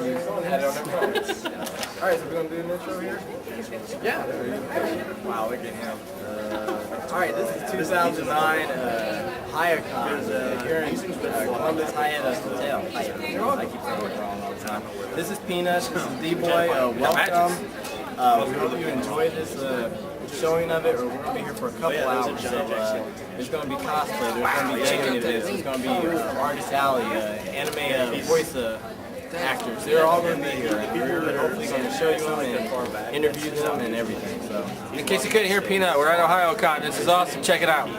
Alright, so we're gonna do an intro here? Yeah. Wow, look at him. Alright, this is 2009 Ohayocon here in Columbus Hyatt Hotel. I keep saying it wrong all the time. This is Peanut, this is D-Boy, welcome. We hope you enjoy this showing of it, or we're going to be here for a couple hours. So, there's going to be cosplay, there's going to be gaming events, there's going to be Artist Alley, anime voice actors. They're all going to be here. We're hopefully going to show you them and interview them and everything. So, In case you couldn't hear Peanut, we're at Ohayocon. This is awesome. Check it out.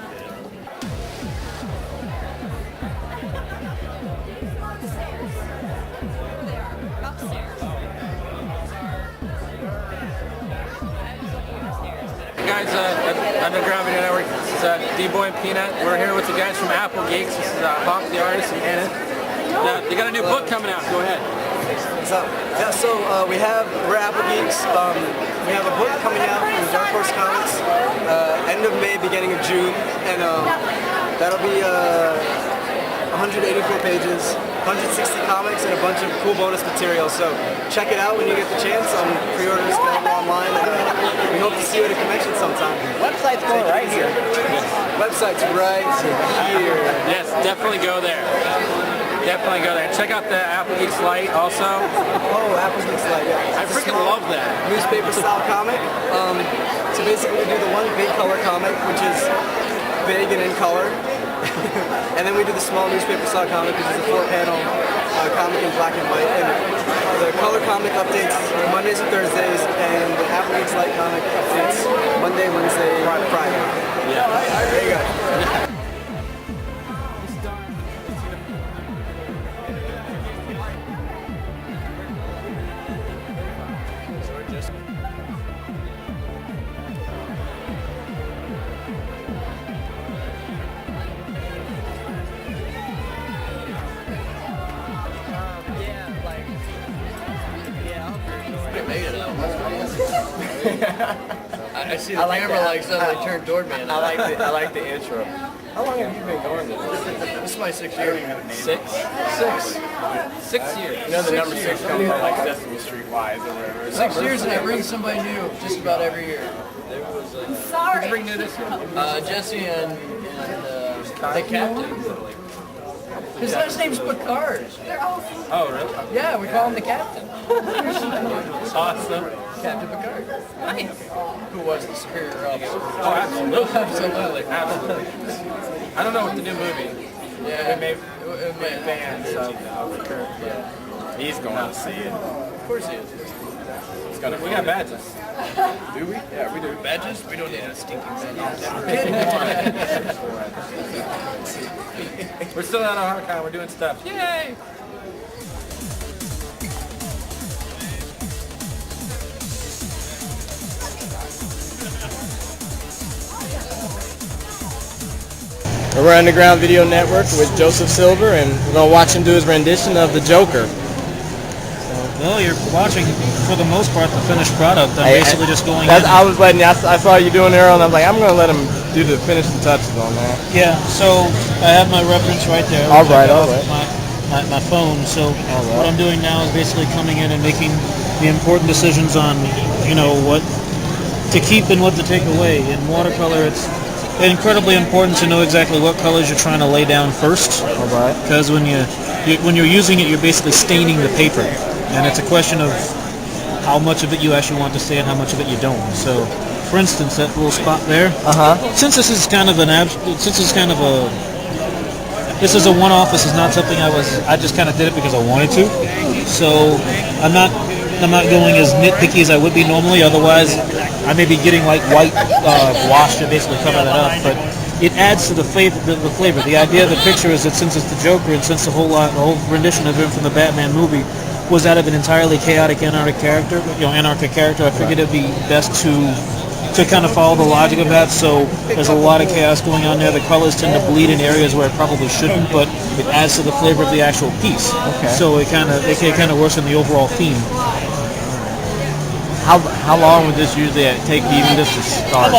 Guys, Underground Video Network. This is D-Boy and Peanut. We're here with the guys from Geeks. This is Hawk, the artist, and Ananth. They got a new book coming out. Go ahead. What's up? Yeah, so we're Geeks. We have a book coming out from Dark Horse Comics, end of May, beginning of June, and that'll be 184 pages, 160 comics, and a bunch of cool bonus material. So check it out when you get the chance. Pre-orders available online, and we hope to see you at a convention sometime. website's going right here. Website's right here. Yes, definitely go there. Definitely go there. Check out the Geeks Light also. Oh, Geeks Light, yeah. I freaking love that. Newspaper style comic. So basically we do the one big color comic, which is big and in color. And then we do the small newspaper style comic, which is a 4-panel comic in black and white. And the color comic updates Mondays and Thursdays, and the Geeks Light comic updates Monday, Wednesday, Friday. Yeah. There you go. I see the camera like suddenly turned toward me. And I like the intro. How long have you been going this? This is my 6th year. 6 years. You know the number 6 comes from like Sesame Street Wise or whatever. 6 years, and I bring somebody new just about every year. Sorry. Bring new this year. Jesse and the captain. His last name's Picard. Oh, really? Yeah, we call him the captain. Awesome. Captain Picard. Nice. Who was the superior officer. Oh, absolutely. Absolutely. I don't know what the new movie. Yeah. We may fans of Kirk. Yeah. He's going to see it. Of course he is. We got badges. Do we? Yeah, we do. Badges? We don't need a stinking badge. We're still at Ohayocon. We're doing stuff. Yay! We're Underground Video Network with Joseph Silver, and we're going to watch him do his rendition of the Joker. Well, you're watching, for the most part, the finished product. I'm basically just going in. I was letting you, I saw you doing it earlier, and I was like, I'm going to let him do the finishing touches on that. Yeah, so I have my reference right there. All right. My phone. So what I'm doing now is basically coming in and making the important decisions on, what to keep and what to take away. In watercolor, it's incredibly important to know exactly what colors you're trying to lay down first. All right. Because when you're using it, you're basically staining the paper. And it's a question of how much of it you actually want to stay and how much of it you don't. So, for instance, that little spot there. Since this is kind of this is a one-off. This is not something I just kind of did it because I wanted to. So I'm not going as nitpicky as I would be normally. Otherwise, I may be getting like white wash to basically cover that up. But it adds to the flavor. The idea of the picture is that since it's the Joker and since the whole rendition of him from the Batman movie was out of an entirely chaotic anarchic character, I figured it'd be best to kind of follow the logic of that. So there's a lot of chaos going on there. The colors tend to bleed in areas where it probably shouldn't, but it adds to the flavor of the actual piece. Okay. So it kind of works in the overall theme. How long would this usually take even just to start?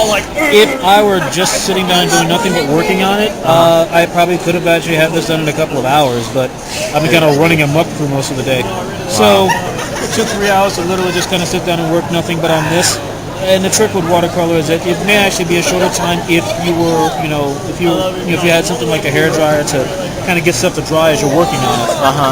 If I were just sitting down doing nothing but working on it, I probably could have actually had this done in a couple of hours, but I've been kind of running amok through most of the day. So it took 3 hours to literally just kind of sit down and work nothing but on this. And the trick with watercolor is that it may actually be a shorter time if you were, if you had something like a hairdryer to kind of get stuff to dry as you're working on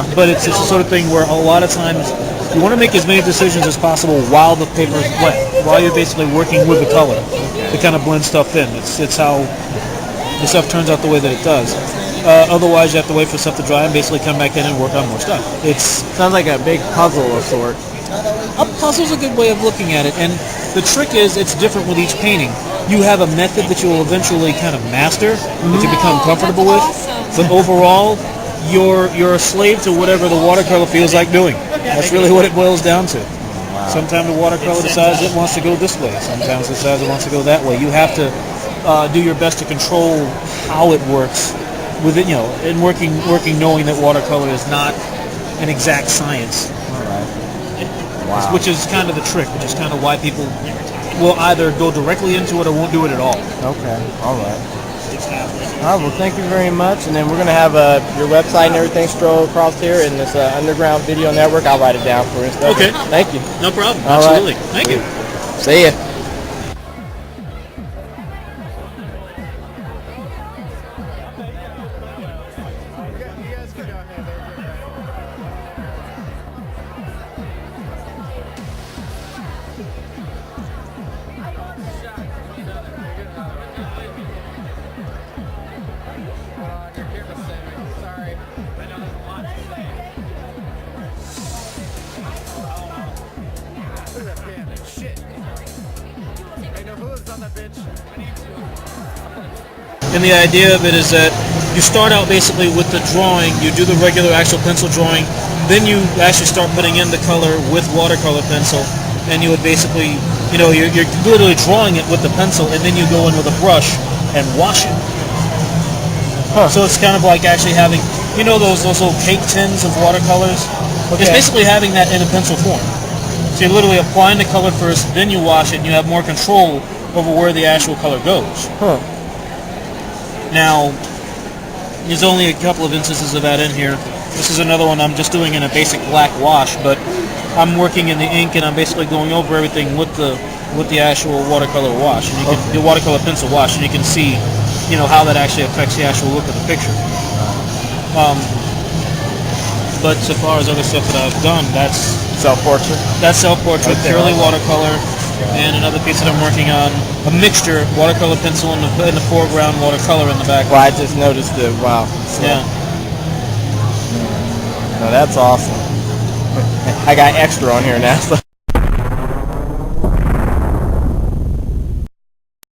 it. But it's the sort of thing where a lot of times you want to make as many decisions as possible while the paper is wet, while you're basically working with the color to kind of blend stuff in. It's how the stuff turns out the way that it does. Otherwise, you have to wait for stuff to dry and basically come back in and work on more stuff. Sounds like a big puzzle of sorts. A puzzle's a good way of looking at it, and the trick is it's different with each painting. You have a method that you will eventually kind of master, that you become comfortable with, but overall, you're a slave to whatever the watercolor feels like doing. That's really what it boils down to. Sometimes the watercolor decides it wants to go this way. Sometimes it decides it wants to go that way. You have to do your best to control how it works with it, and working knowing that watercolor is not an exact science. Wow. Which is kind of the trick, which is kind of why people will either go directly into it or won't do it at all. Okay, all right. All right, well, thank you very much. And then we're going to have your website and everything stroll across here in this Underground Video Network. I'll write it down for you. Okay. Thank you. No problem. All Absolutely. right. Thank you. See ya. And the idea of it is that you start out basically with the drawing, you do the regular actual pencil drawing, then you actually start putting in the color with watercolor pencil, and you would basically, you're literally drawing it with the pencil, and then you go in with a brush and wash it. So it's kind of like actually having, those little cake tins of watercolors? It's basically having that in a pencil form. So you're literally applying the color first, then you wash it, and you have more control over where the actual color goes. Now, there's only a couple of instances of that in here. This is another one I'm just doing in a basic black wash, but I'm working in the ink and I'm basically going over everything with the actual watercolor wash, and the watercolor pencil wash, and you can see, how that actually affects the actual look of the picture. But so far as other stuff that I've done, that's Self-portrait? That's self-portrait, purely watercolor. And another piece that I'm working on, a mixture, watercolor pencil in the foreground, watercolor in the background. Well, I just noticed it. Wow. So, yeah. No, that's awesome. I got extra on here now. So.